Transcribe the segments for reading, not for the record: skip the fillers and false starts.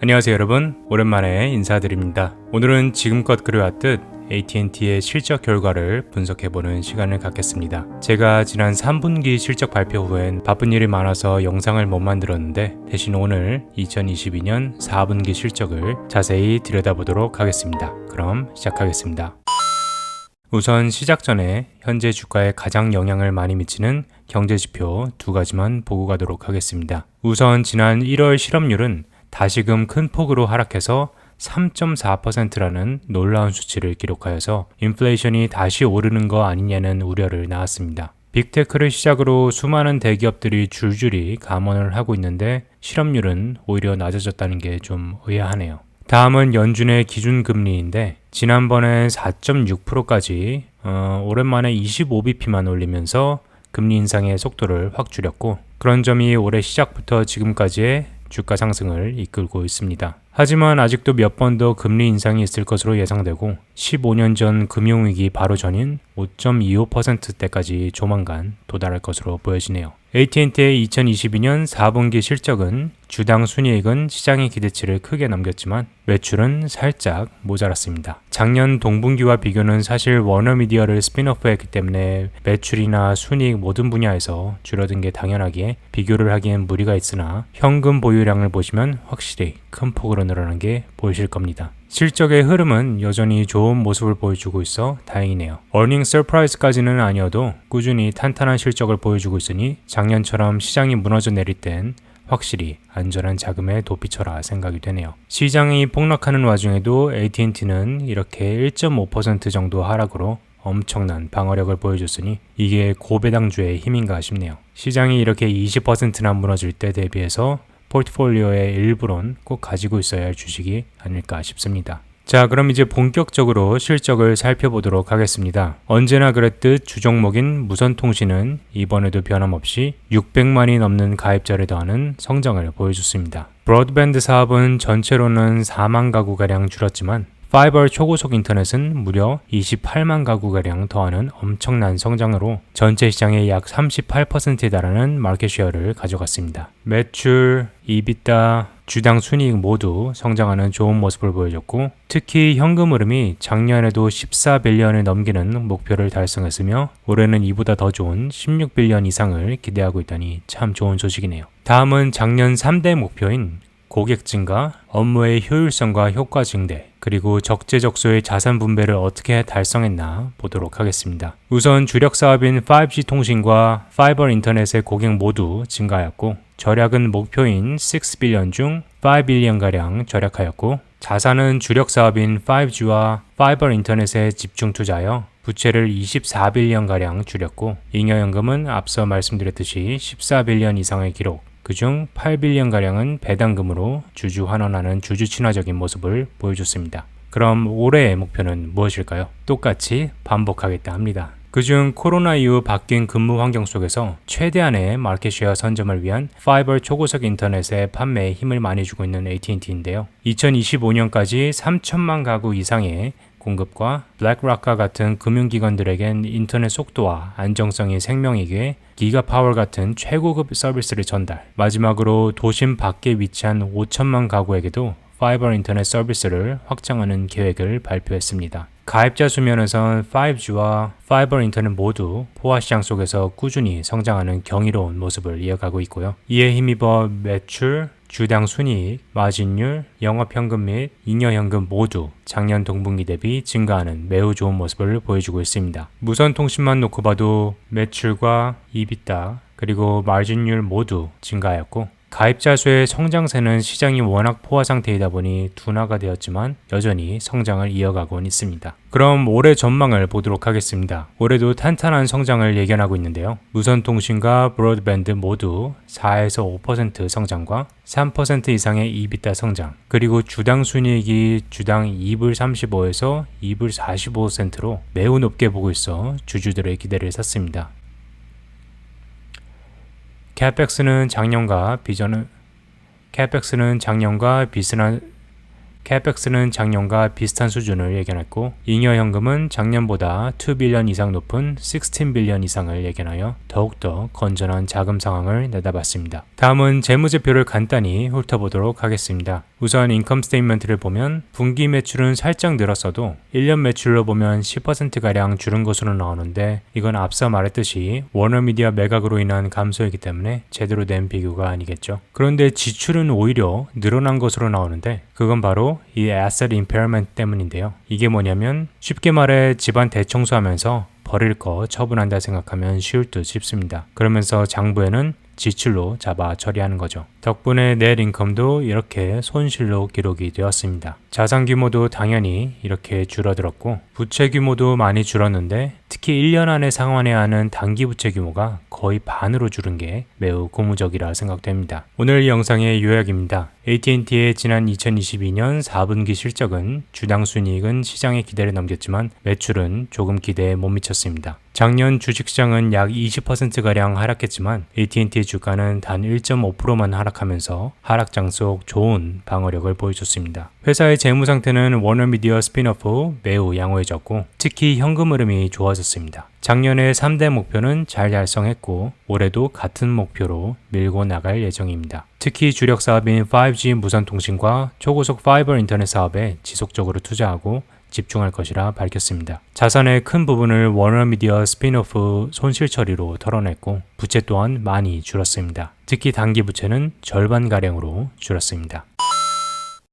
안녕하세요 여러분, 오랜만에 인사드립니다. 오늘은 지금껏 그려왔듯 AT&T의 실적 결과를 분석해보는 시간을 갖겠습니다. 제가 지난 3분기 실적 발표 후엔 바쁜 일이 많아서 영상을 못 만들었는데 대신 오늘 2022년 4분기 실적을 자세히 들여다보도록 하겠습니다. 그럼 시작하겠습니다. 우선 시작 전에 현재 주가에 가장 영향을 많이 미치는 경제지표 두 가지만 보고 가도록 하겠습니다. 우선 지난 1월 실업률은 다시금 큰 폭으로 하락해서 3.4%라는 놀라운 수치를 기록하여서 인플레이션이 다시 오르는 거 아니냐는 우려를 낳았습니다. 빅테크를 시작으로 수많은 대기업들이 줄줄이 감원을 하고 있는데 실업률은 오히려 낮아졌다는 게 좀 의아하네요. 다음은 연준의 기준금리인데 지난번에 4.6%까지 오랜만에 25bp만 올리면서 금리 인상의 속도를 확 줄였고 그런 점이 올해 시작부터 지금까지의 주가 상승을 이끌고 있습니다. 하지만 아직도 몇 번 더 금리 인상이 있을 것으로 예상되고 15년 전 금융위기 바로 전인 5.25%대까지 조만간 도달할 것으로 보여지네요. AT&T의 2022년 4분기 실적은 주당 순이익은 시장의 기대치를 크게 넘겼지만 매출은 살짝 모자랐습니다. 작년 동분기와 비교는 사실 워너미디어를 스핀오프했기 때문에 매출이나 순이익 모든 분야에서 줄어든 게 당연하기에 비교를 하기엔 무리가 있으나 현금 보유량을 보시면 확실히 큰 폭으로 늘어난 게 보이실 겁니다. 실적의 흐름은 여전히 좋은 모습을 보여주고 있어 다행이네요. 어닝 서프라이즈까지는 아니어도 꾸준히 탄탄한 실적을 보여주고 있으니 작년처럼 시장이 무너져 내릴 땐 확실히 안전한 자금에 도피쳐라 생각이 되네요. 시장이 폭락하는 와중에도 AT&T는 이렇게 1.5% 정도 하락으로 엄청난 방어력을 보여줬으니 이게 고배당주의 힘인가 싶네요. 시장이 이렇게 20%나 무너질 때 대비해서 포트폴리오의 일부는 꼭 가지고 있어야 할 주식이 아닐까 싶습니다. 자, 그럼 이제 본격적으로 실적을 살펴보도록 하겠습니다. 언제나 그랬듯 주종목인 무선통신은 이번에도 변함없이 600만이 넘는 가입자를 더하는 성장을 보여줬습니다. 브로드밴드 사업은 전체로는 4만 가구가량 줄었지만 파이버 초고속 인터넷은 무려 28만 가구가량 더하는 엄청난 성장으로 전체 시장의 약 38%에 달하는 마켓쉐어를 가져갔습니다. 매출, EBITDA, 주당 순이익 모두 성장하는 좋은 모습을 보여줬고 특히 현금 흐름이 작년에도 14빌리언을 넘기는 목표를 달성했으며 올해는 이보다 더 좋은 16빌리언 이상을 기대하고 있다니 참 좋은 소식이네요. 다음은 작년 3대 목표인 고객 증가, 업무의 효율성과 효과 증대, 그리고 적재적소의 자산 분배를 어떻게 달성했나 보도록 하겠습니다. 우선 주력 사업인 5G 통신과 파이버 인터넷의 고객 모두 증가하였고 절약은 목표인 6빌리언 중 5빌리언가량 절약하였고 자산은 주력 사업인 5G와 파이버 인터넷에 집중 투자하여 부채를 24빌리언가량 줄였고 잉여연금은 앞서 말씀드렸듯이 14빌리언 이상의 기록, 그중 8빌리언가량은 배당금으로 주주 환원하는 주주 친화적인 모습을 보여줬습니다. 그럼 올해의 목표는 무엇일까요? 똑같이 반복하겠다 합니다. 그중 코로나 이후 바뀐 근무 환경 속에서 최대한의 마켓쉐어 선점을 위한 파이버 초고속 인터넷의 판매에 힘을 많이 주고 있는 AT&T인데요. 2025년까지 3천만 가구 이상의 공급과 블랙락과 같은 금융기관들에겐 인터넷 속도와 안정성이 생명이기에 기가파워 같은 최고급 서비스를 전달, 마지막으로 도심 밖에 위치한 5천만 가구에게도 파이버 인터넷 서비스를 확장하는 계획을 발표했습니다. 가입자 수면에선 5G와 파이버 인터넷 모두 포화 시장 속에서 꾸준히 성장하는 경이로운 모습을 이어가고 있고요. 이에 힘입어 매출, 주당 순이익, 마진율, 영업현금 및 잉여현금 모두 작년 동분기 대비 증가하는 매우 좋은 모습을 보여주고 있습니다. 무선통신만 놓고 봐도 매출과 EBITDA 그리고 마진율 모두 증가하였고 가입자 수의 성장세는 시장이 워낙 포화 상태이다 보니 둔화가 되었지만 여전히 성장을 이어가곤 있습니다. 그럼 올해 전망을 보도록 하겠습니다. 올해도 탄탄한 성장을 예견하고 있는데요. 무선통신과 브로드밴드 모두 4에서 5% 성장과 3% 이상의 EBITDA 성장, 그리고 주당 순이익이 주당 2불 35에서 2불 45센트로 매우 높게 보고 있어 주주들의 기대를 샀습니다. CapEx는 작년과 비슷한 수준을 예견했고 잉여현금은 작년보다 2빌리언 이상 높은 16빌리언 이상을 예견하여 더욱더 건전한 자금 상황을 내다봤습니다. 다음은 재무제표를 간단히 훑어보도록 하겠습니다. 우선 인컴 스테이트먼트를 보면 분기 매출은 살짝 늘었어도 1년 매출로 보면 10%가량 줄은 것으로 나오는데 이건 앞서 말했듯이 워너미디어 매각으로 인한 감소이기 때문에 제대로 된 비교가 아니겠죠. 그런데 지출은 오히려 늘어난 것으로 나오는데 그건 바로 이 asset impairment 때문인데요. 이게 뭐냐면 쉽게 말해 집안 대청소하면서 버릴 거 처분한다 생각하면 쉬울 듯 싶습니다. 그러면서 장부에는 지출로 잡아 처리하는 거죠. 덕분에 넷 인컴도 이렇게 손실로 기록이 되었습니다. 자산 규모도 당연히 이렇게 줄어들었고 부채 규모도 많이 줄었는데 특히 1년 안에 상환해야 하는 단기 부채 규모가 거의 반으로 줄은 게 매우 고무적이라 생각됩니다. 오늘 영상의 요약입니다. AT&T의 지난 2022년 4분기 실적은 주당 순이익은 시장의 기대를 넘겼지만 매출은 조금 기대에 못 미쳤습니다. 작년 주식시장은 약 20%가량 하락했지만 AT&T의 주가는 단 1.5%만 하락하면서 하락장 속 좋은 방어력을 보여줬습니다. 회사의 재무 상태는 워너미디어 스핀오프 후 매우 양호해졌고 특히 현금 흐름이 좋아졌습니다. 작년에 3대 목표는 잘 달성했고 올해도 같은 목표로 밀고 나갈 예정입니다. 특히 주력 사업인 5G 무선통신과 초고속 파이버 인터넷 사업에 지속적으로 투자하고 집중할 것이라 밝혔습니다. 자산의 큰 부분을 워너미디어 스핀오프 손실 처리로 털어냈고 부채 또한 많이 줄었습니다. 특히 단기 부채는 절반가량으로 줄었습니다.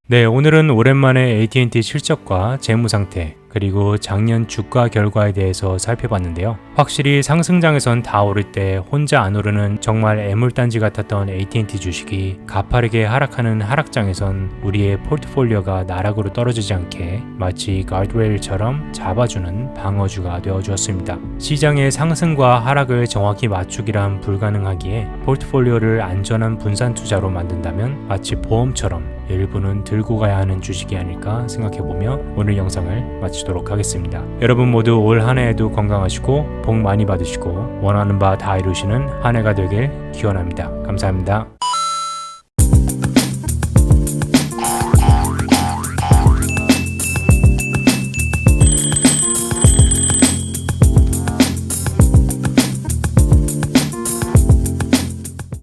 네, 오늘은 오랜만에 AT&T 실적과 재무 상태 그리고 작년 주가 결과에 대해서 살펴봤는데요. 확실히 상승장에선 다 오를 때 혼자 안 오르는 정말 애물단지 같았던 AT&T 주식이 가파르게 하락하는 하락장에선 우리의 포트폴리오가 나락으로 떨어지지 않게 마치 가드레일처럼 잡아주는 방어주가 되어주었습니다. 시장의 상승과 하락을 정확히 맞추기란 불가능하기에 포트폴리오를 안전한 분산 투자로 만든다면 마치 보험처럼 일부는 들고 가야 하는 주식이 아닐까 생각해보며 오늘 영상을 마치도록 하겠습니다. 여러분 모두 올 한 해에도 건강하시고 복 많이 받으시고 원하는 바 다 이루시는 한 해가 되길 기원합니다. 감사합니다.